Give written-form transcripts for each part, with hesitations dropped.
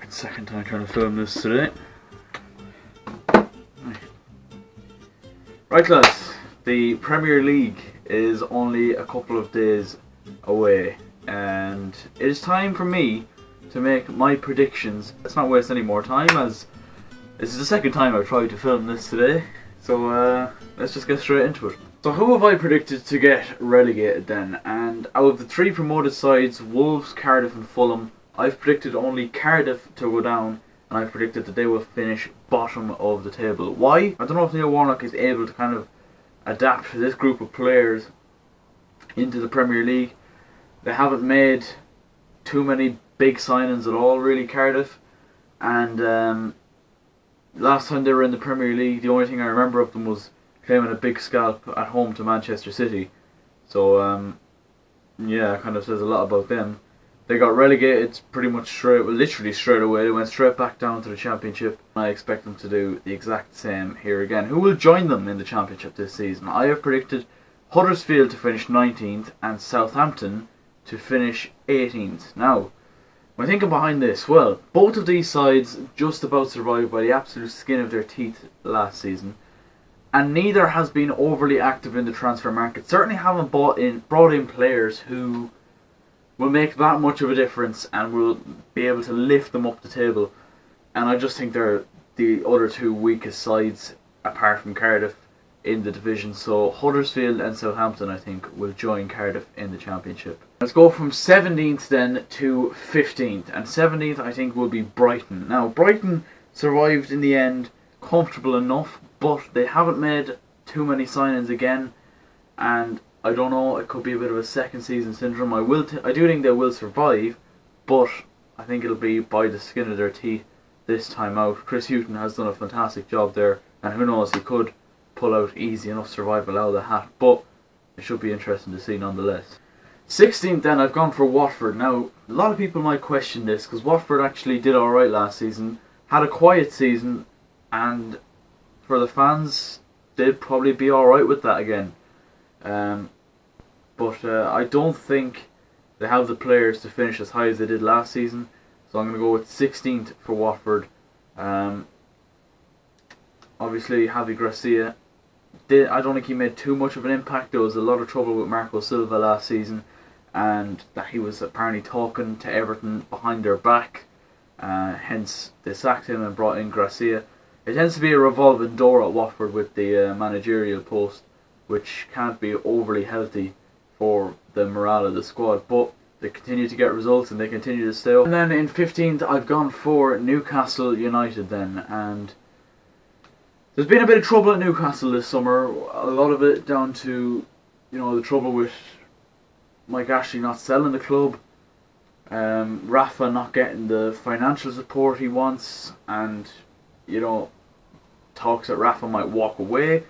Second time trying to film this today. Right lads, the Premier League is only a couple of days away and it is time for me to make my predictions. Let's not waste any more time as this is the second time I've tried to film this today, so let's just get straight into it. So who have I predicted to get relegated then? And out of the three promoted sides, Wolves, Cardiff and Fulham, I've predicted only Cardiff to go down, and I've predicted that they will finish bottom of the table. Why? I don't know if Neil Warnock is able to kind of adapt this group of players into the Premier League. They haven't made too many big signings at all, really, Cardiff. And last time they were in the Premier League, the only thing I remember of them was claiming a big scalp at home to Manchester City. So, yeah, it kind of says a lot about them. They got relegated pretty much literally straight away. They went straight back down to the Championship. I expect them to do the exact same here again. Who will join them in the Championship this season? I have predicted Huddersfield to finish 19th and Southampton to finish 18th. Now, when thinking behind this, well, both of these sides just about survived by the absolute skin of their teeth last season, and neither has been overly active in the transfer market. Certainly haven't brought in players who will make that much of a difference and will be able to lift them up the table. And I just think they're the other two weakest sides apart from Cardiff in the division. So Huddersfield and Southampton, I think, will join Cardiff in the Championship. Let's go from 17th then to 15th. And 17th, I think, will be Brighton. Now, Brighton survived in the end, comfortable enough, but they haven't made too many signings again. And I don't know, it could be a bit of a second season syndrome. I do think they will survive, but I think it'll be by the skin of their teeth this time out. Chris Hughton has done a fantastic job there, and who knows, he could pull out easy enough survival out of the hat, but it should be interesting to see nonetheless. 16th then, I've gone for Watford. Now, a lot of people might question this, because Watford actually did alright last season, had a quiet season, and for the fans, they'd probably be alright with that again. But I don't think they have the players to finish as high as they did last season. So I'm going to go with 16th for Watford. Obviously, Javi Gracia, I don't think he made too much of an impact. There was a lot of trouble with Marco Silva last season, and that he was apparently talking to Everton behind their back. Hence, they sacked him and brought in Gracia. It tends to be a revolving door at Watford with the managerial post, which can't be overly healthy for the morale of the squad, but they continue to get results and they continue to stay up. And then in 15th, I've gone for Newcastle United then, and there's been a bit of trouble at Newcastle this summer. A lot of it down to, the trouble with Mike Ashley not selling the club, Rafa not getting the financial support he wants, and talks that Rafa might walk away.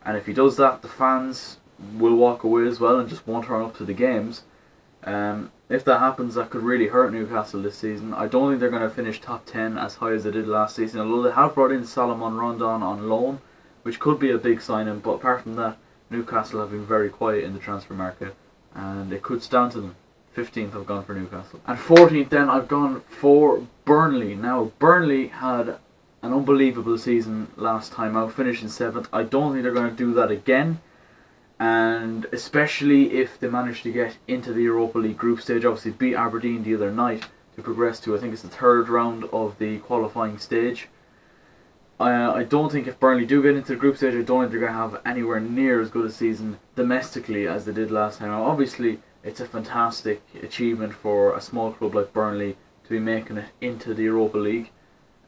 And if he does that, the fans will walk away as well and just won't turn up to the games. If that happens, that could really hurt Newcastle this season. I don't think they're going to finish top 10 as high as they did last season, although they have brought in Salomon Rondon on loan, which could be a big signing. But apart from that, Newcastle have been very quiet in the transfer market, and it could stand to them. 15th I've gone for Newcastle. And 14th then I've gone for Burnley. Now, Burnley had an unbelievable season last time out, finishing 7th. I don't think they're going to do that again, and especially if they manage to get into the Europa League group stage. Obviously beat Aberdeen the other night to progress to, I think it's the third round of the qualifying stage. I don't think if Burnley do get into the group stage, I don't think they're going to have anywhere near as good a season domestically as they did last time out. Obviously it's a fantastic achievement for a small club like Burnley to be making it into the Europa League,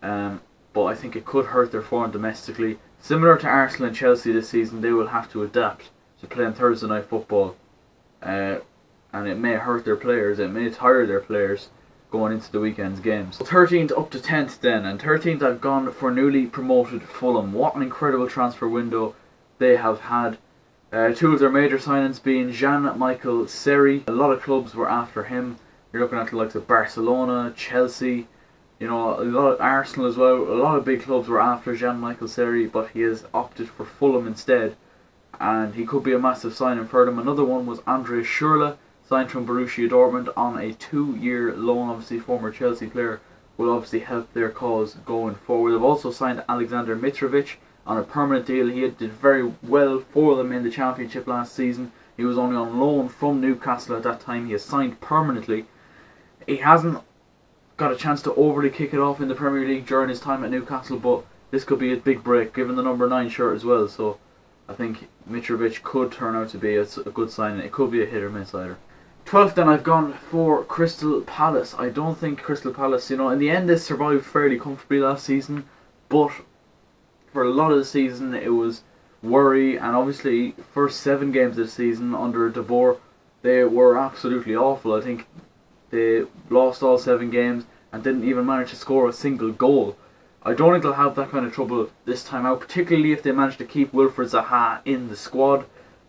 but I think it could hurt their form domestically. Similar to Arsenal and Chelsea this season, they will have to adapt to playing Thursday night football, and it may hurt their players, it may tire their players going into the weekend's games. 13th up to 10th then, and 13th I've gone for newly promoted Fulham. What an incredible transfer window they have had. Two of their major signings being Jean-Michel Seri. A lot of clubs were after him. You're looking at the likes of Barcelona, Chelsea, a lot of Arsenal as well. A lot of big clubs were after Jean-Michel Seri, but he has opted for Fulham instead, and he could be a massive signing for them. Another one was Andreas Schürrle, signed from Borussia Dortmund on a 2-year loan. Obviously former Chelsea player will obviously help their cause going forward. They've also signed Alexander Mitrovic on a permanent deal. He did very well for them in the Championship last season. He was only on loan from Newcastle at that time. He has signed permanently. He hasn't got a chance to overly kick it off in the Premier League during his time at Newcastle, but this could be a big break given the number 9 shirt as well. So I think Mitrovic could turn out to be a good signing. It could be a hit or miss either. 12th then I've gone for Crystal Palace. I don't think Crystal Palace, in the end they survived fairly comfortably last season, but for a lot of the season it was worry, and obviously first 7 games of the season under De Boer they were absolutely awful. I think they lost all 7 games and didn't even manage to score a single goal. I don't think they'll have that kind of trouble this time out, particularly if they manage to keep Wilfried Zaha in the squad.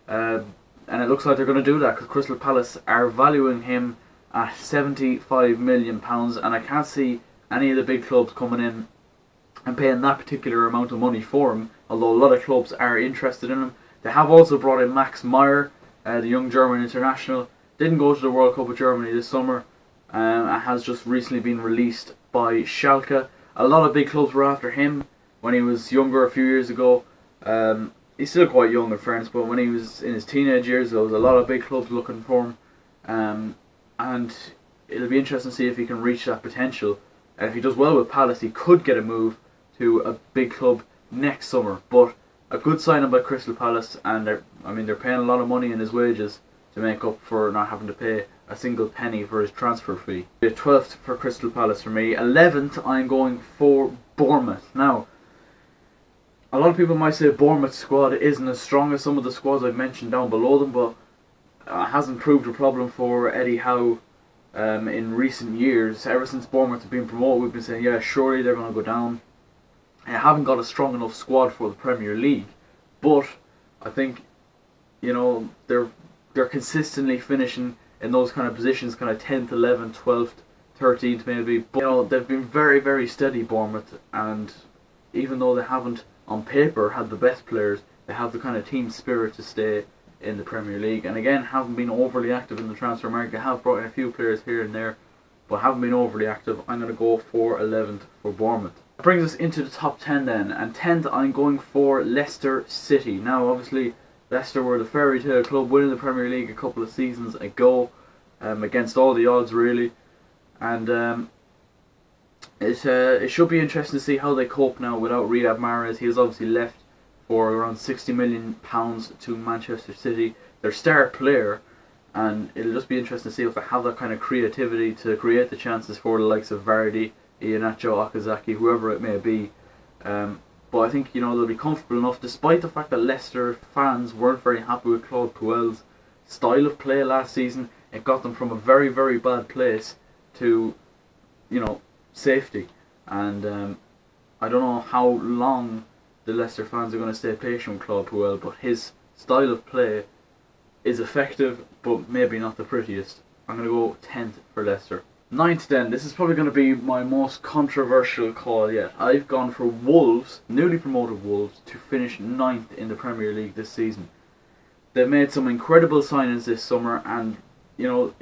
And it looks like they're going to do that because Crystal Palace are valuing him at £75 million, and I can't see any of the big clubs coming in and paying that particular amount of money for him, although a lot of clubs are interested in him. They have also brought in Max Meyer, the young German international. Didn't go to the World Cup of Germany this summer, and has just recently been released by Schalke. A lot of big clubs were after him when he was younger a few years ago. He's still quite young in fairness, but when he was in his teenage years there was a lot of big clubs looking for him, and it'll be interesting to see if he can reach that potential. And if he does well with Palace, he could get a move to a big club next summer. But a good signing by Crystal Palace, and they're paying a lot of money in his wages to make up for not having to pay a single penny for his transfer fee. 12th for Crystal Palace for me. 11th I'm going for Bournemouth. Now, a lot of people might say Bournemouth's squad isn't as strong as some of the squads I've mentioned down below them, but it hasn't proved a problem for Eddie Howe in recent years. Ever since Bournemouth have been promoted, we've been saying, yeah, surely they're going to go down. They haven't got a strong enough squad for the Premier League, but I think they're consistently finishing in those kind of positions, kind of 10th, 11th, 12th, 13th maybe. But they've been very, very steady, Bournemouth, and even though they haven't on paper had the best players, they have the kind of team spirit to stay in the Premier League. And again, haven't been overly active in the transfer market. Have brought in a few players here and there, but haven't been overly active. I'm going to go for 11th for Bournemouth. That brings us into the top 10 then, and 10th I'm going for Leicester City. Now obviously Leicester were the fairy tale club, winning the Premier League a couple of seasons ago, against all the odds really, and it should be interesting to see how they cope now without Riyad Mahrez. He has obviously left for around £60 million to Manchester City, their star player, and it'll just be interesting to see if they have that kind of creativity to create the chances for the likes of Vardy, Iheanacho, Okazaki, whoever it may be. But I think they'll be comfortable enough, despite the fact that Leicester fans weren't very happy with Claude Puel's style of play last season. It got them from a very, very bad place to, safety. And I don't know how long the Leicester fans are going to stay patient with Claude Puel, but his style of play is effective, but maybe not the prettiest. I'm going to go 10th for Leicester. 9th then, this is probably going to be my most controversial call yet. I've gone for Wolves, newly promoted Wolves, to finish 9th in the Premier League this season. They've made some incredible signings this summer and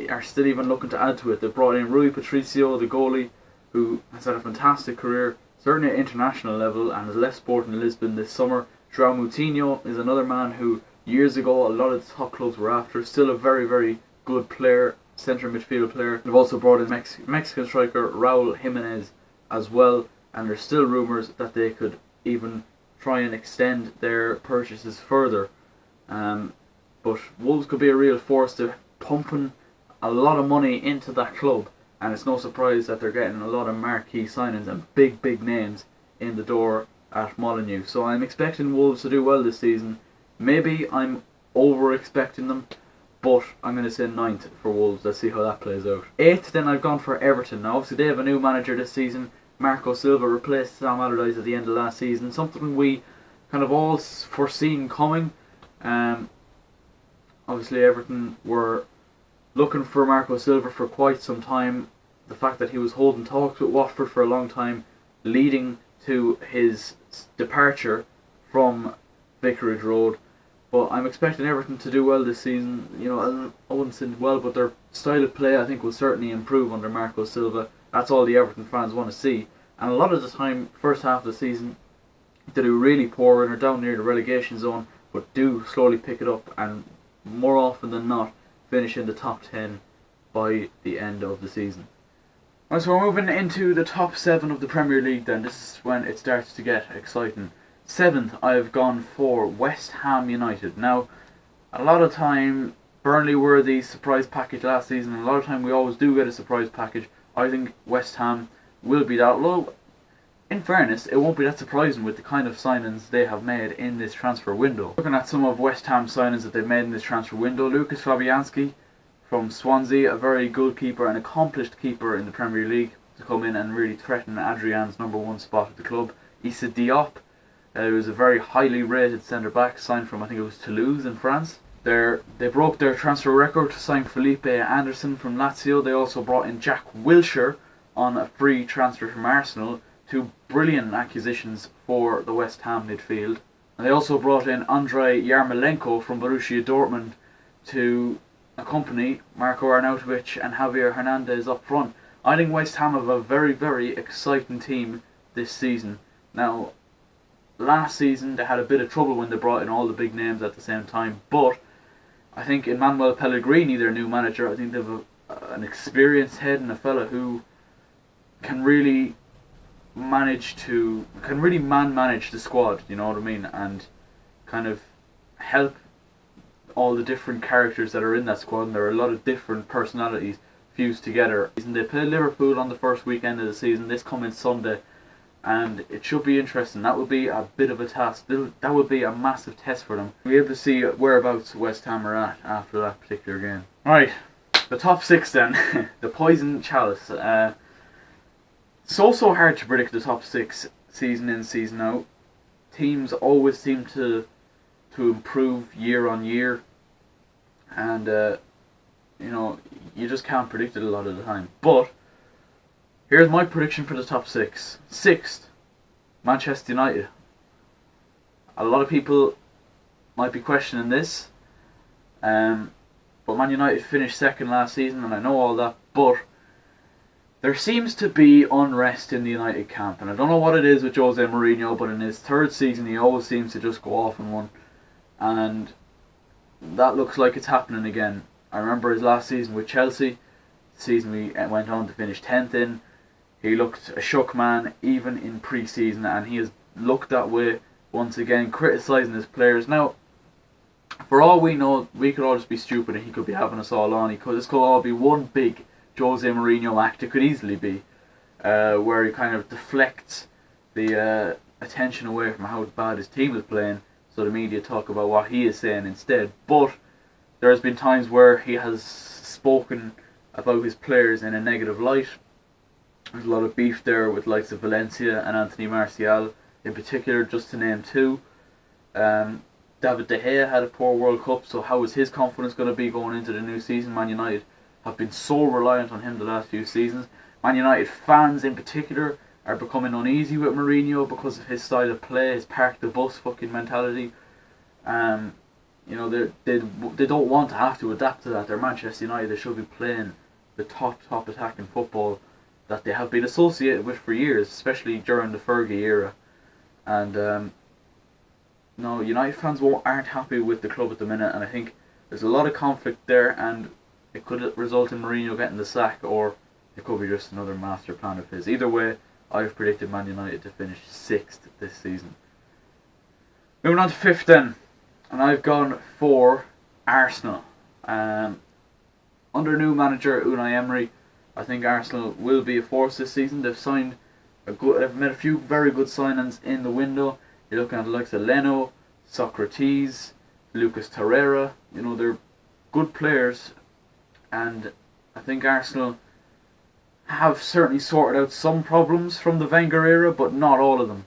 are still even looking to add to it. They've brought in Rui Patricio, the goalie, who has had a fantastic career, certainly at international level, and has left Sporting Lisbon this summer. João Moutinho is another man who years ago a lot of the top clubs were after, still a very, very good player, centre midfield player. They've also brought in Mexican striker Raul Jimenez as well, and there's still rumours that they could even try and extend their purchases further. But Wolves could be a real force. They're pumping a lot of money into that club, and it's no surprise that they're getting a lot of marquee signings and big, big names in the door at Molineux. So I'm expecting Wolves to do well this season. Maybe I'm over-expecting them, but I'm going to say 9th for Wolves. Let's see how that plays out. 8th then I've gone for Everton. Now obviously they have a new manager this season. Marco Silva replaced Sam Allardyce at the end of last season. Something we kind of all foreseen coming. Obviously Everton were looking for Marco Silva for quite some time. The fact that he was holding talks with Watford for a long time, leading to his departure from Vicarage Road. But I'm expecting Everton to do well this season. I wouldn't say well, but their style of play I think will certainly improve under Marco Silva. That's all the Everton fans want to see. And a lot of the time, first half of the season, they do really poor and are down near the relegation zone, but do slowly pick it up and more often than not finish in the top 10 by the end of the season. Right, so we're moving into the top 7 of the Premier League then. This is when it starts to get exciting. 7th, I've gone for West Ham United. Now, a lot of time, Burnley were the surprise package last season, and a lot of time we always do get a surprise package. I think West Ham will be that. Although, in fairness, it won't be that surprising with the kind of signings they have made in this transfer window. Looking at some of West Ham's signings that they've made in this transfer window, Lucas Fabianski from Swansea, a very good keeper, an accomplished keeper in the Premier League, to come in and really threaten Adrian's #1 spot at the club. Issa Diop, who was a very highly rated centre-back, signed from, I think it was Toulouse in France. They broke their transfer record to sign Felipe Anderson from Lazio. They also brought in Jack Wilshere on a free transfer from Arsenal. Two brilliant acquisitions for the West Ham midfield. And they also brought in Andrei Yarmolenko from Borussia Dortmund to accompany Marco Arnautovic and Javier Hernandez up front. I think West Ham have a very, very exciting team this season. Now, last season they had a bit of trouble when they brought in all the big names at the same time, but I think Emmanuel Pellegrini, their new manager, I think they've an experienced head and a fella who can really manage the squad, you know what I mean, and kind of help all the different characters that are in that squad. And there are a lot of different personalities fused together. They play Liverpool on the first weekend of the season, this coming Sunday, and it should be interesting. That would be a bit of a task. That would be a massive test for them. We'll be able to see whereabouts West Ham are at after that particular game. Right, the top 6 then. The Poison Chalice. So hard to predict the top 6 season in, season out. Teams always seem to improve year on year, and you just can't predict it a lot of the time. But here's my prediction for the top 6. 6th, Manchester United. A lot of people might be questioning this, but Man United finished 2nd last season, and I know all that, but there seems to be unrest in the United camp, and I don't know what it is with Jose Mourinho, but in his 3rd season he always seems to just go off on one, and that looks like it's happening again. I remember his last season with Chelsea, the season we went on to finish 10th in. He looked a shook man even in pre-season, and he has looked that way once again, criticising his players. Now, for all we know, we could all just be stupid and he could be having us all on. This could all be one big Jose Mourinho act. It could easily be, where he kind of deflects the attention away from how bad his team is playing, so the media talk about what he is saying instead. But there has been times where he has spoken about his players in a negative light. There's a lot of beef there with likes of Valencia and Anthony Martial in particular, just to name 2. David De Gea had a poor World Cup, so how is his confidence going to be going into the new season? Man United have been so reliant on him the last few seasons. Man United fans in particular are becoming uneasy with Mourinho because of his style of play, his park the bus fucking mentality. They don't want to have to adapt to that. They're Manchester United. They should be playing the top attacking football that they have been associated with for years, especially during the Fergie era. And United fans aren't happy with the club at the minute, and I think there's a lot of conflict there, and it could result in Mourinho getting the sack, or it could be just another master plan of his. Either way, I've predicted Man United to finish 6th this season. Moving on to 5th then, and I've gone for Arsenal. Under new manager Unai Emery, I think Arsenal will be a force this season. They've made a few very good signings in the window. You're looking at the likes of Leno, Socrates, Lucas Torreira. They're good players, and I think Arsenal have certainly sorted out some problems from the Wenger era, but not all of them.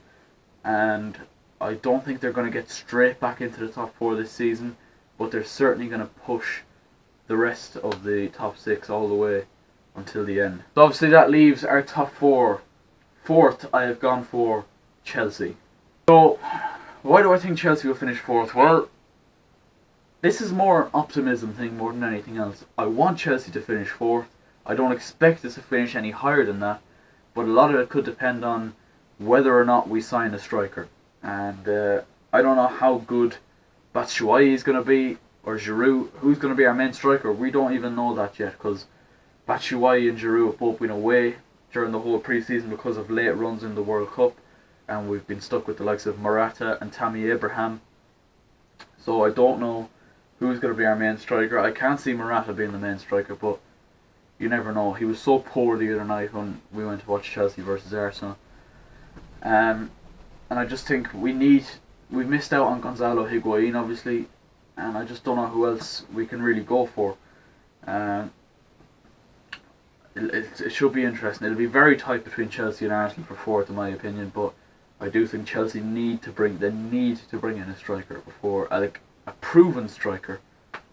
And I don't think they're going to get straight back into the top 4 this season, but they're certainly going to push the rest of the top 6 all the way until the end. So obviously that leaves our top 4. 4th, I have gone for Chelsea. So, why do I think Chelsea will finish 4th? Well, this is more an optimism thing more than anything else. I want Chelsea to finish 4th. I don't expect us to finish any higher than that, but a lot of it could depend on whether or not we sign a striker. And I don't know how good Batshuayi is going to be, or Giroud. Who's going to be our main striker? We don't even know that yet, because Batshuayi and Giroud have both been away during the whole pre-season because of late runs in the World Cup, and we've been stuck with the likes of Morata and Tammy Abraham. So I don't know who's going to be our main striker. I can't see Morata being the main striker, but you never know. He was so poor the other night when we went to watch Chelsea versus Arsenal. And I just think we've missed out on Gonzalo Higuain, obviously, and I just don't know who else we can really go for. It should be interesting. It'll be very tight between Chelsea and Arsenal for fourth, in my opinion, but I do think Chelsea need to bring in a striker before, a proven striker,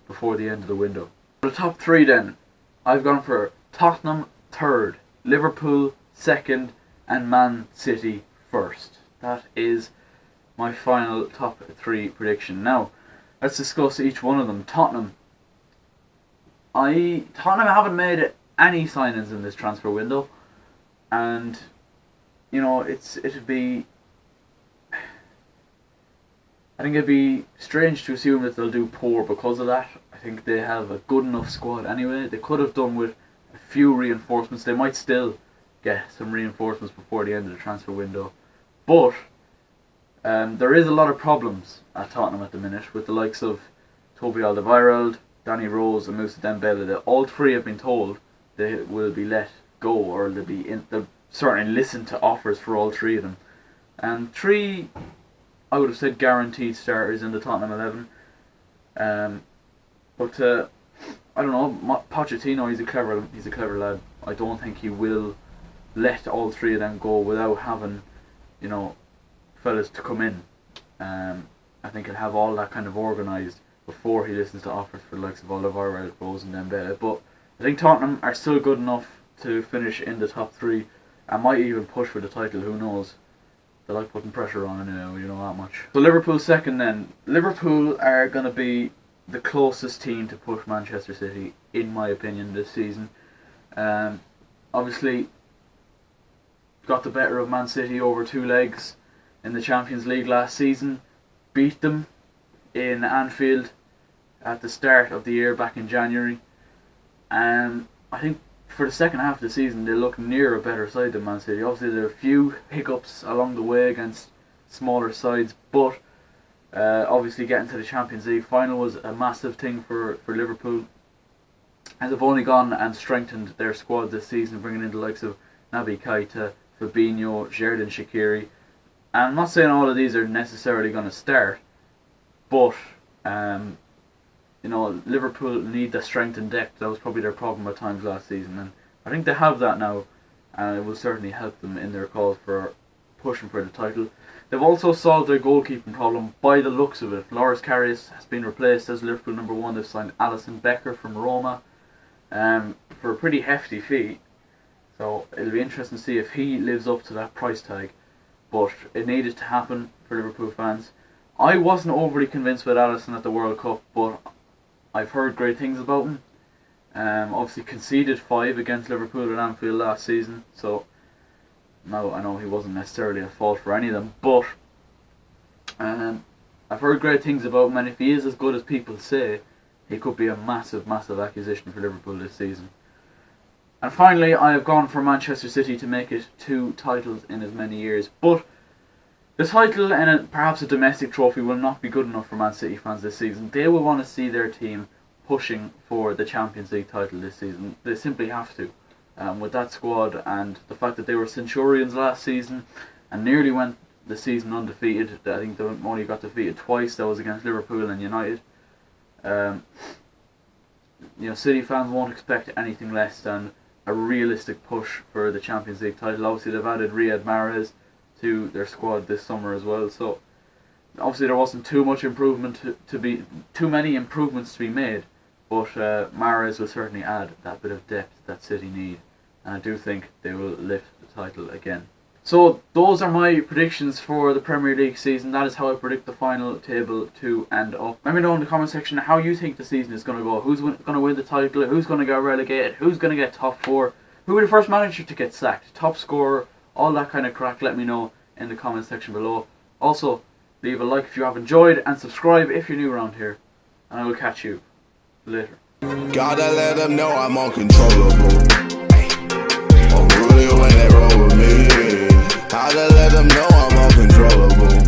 before the end of the window. For the top three then, I've gone for Tottenham third, Liverpool second, and Man City first. That is my final top three prediction. Now, let's discuss each one of them. Tottenham haven't made any signings in this transfer window, and I think it'd be strange to assume that they'll do poor because of that. I think they have a good enough squad anyway. They could have done with a few reinforcements. They might still get some reinforcements before the end of the transfer window, but there is a lot of problems at Tottenham at the minute with the likes of Toby Alderweireld, Danny Rose, and Moussa Dembele. All three have been told they will be let go, or they'll certainly listen to offers for all three of them. And three, I would have said, guaranteed starters in the Tottenham 11. But I don't know. Pochettino, he's a clever lad. I don't think he will let all three of them go without having, fellas to come in. I think he'll have all that kind of organised before he listens to offers for the likes of Alderweireld, Rose, and Dembele. But I think Tottenham are still good enough to finish in the top three, and might even push for the title. Who knows? They like putting pressure on anyway, you know that much. So Liverpool second then. Liverpool are going to be the closest team to push Manchester City, in my opinion, this season. Obviously, got the better of Man City over two legs in the Champions League last season. Beat them in Anfield at the start of the year back in January. I think for the second half of the season they look near a better side than Man City. Obviously there are a few hiccups along the way against smaller sides, but obviously getting to the Champions League final was a massive thing for Liverpool, and they've only gone and strengthened their squad this season, bringing in the likes of Naby Keita, Fabinho, Xherdan Shaqiri. And I'm not saying all of these are necessarily going to start, but Liverpool need the strength and depth. That was probably their problem at times last season, and I think they have that now, and it will certainly help them in their call for pushing for the title. They've also solved their goalkeeping problem by the looks of it. Loris Karius has been replaced as Liverpool number one. They've signed Alisson Becker from Roma for a pretty hefty fee, so it'll be interesting to see if he lives up to that price tag. But it needed to happen for Liverpool fans. I wasn't overly convinced with Alisson at the World Cup, but I've heard great things about him. Obviously conceded 5 against Liverpool at Anfield last season, so now I know he wasn't necessarily at fault for any of them, but I've heard great things about him, and if he is as good as people say, he could be a massive, massive acquisition for Liverpool this season. And finally, I have gone for Manchester City to make it 2 titles in as many years. But the title and perhaps a domestic trophy will not be good enough for Man City fans this season. They will want to see their team pushing for the Champions League title this season. They simply have to. With that squad and the fact that they were Centurions last season and nearly went the season undefeated. I think they only got defeated twice. That was against Liverpool and United. City fans won't expect anything less than a realistic push for the Champions League title. Obviously they've added Riyad Mahrez to their squad this summer as well, so obviously there wasn't too many improvements to be made, but Mahrez will certainly add that bit of depth that City need, and I do think they will lift the title again. So those are my predictions for the Premier League season. That is how I predict the final table to end up. Let me know in the comment section how you think the season is going to go. Who's going to win the title? Who's going to get relegated? Who's going to get top 4? Who will be the first manager to get sacked? Top scorer? All that kind of crack. Let me know in the comment section below. Also, leave a like if you have enjoyed and subscribe if you're new around here. And I will catch you later. Gotta let them know I'm uncontrollable. I'm really when they roll with me. Gotta let them know I'm uncontrollable.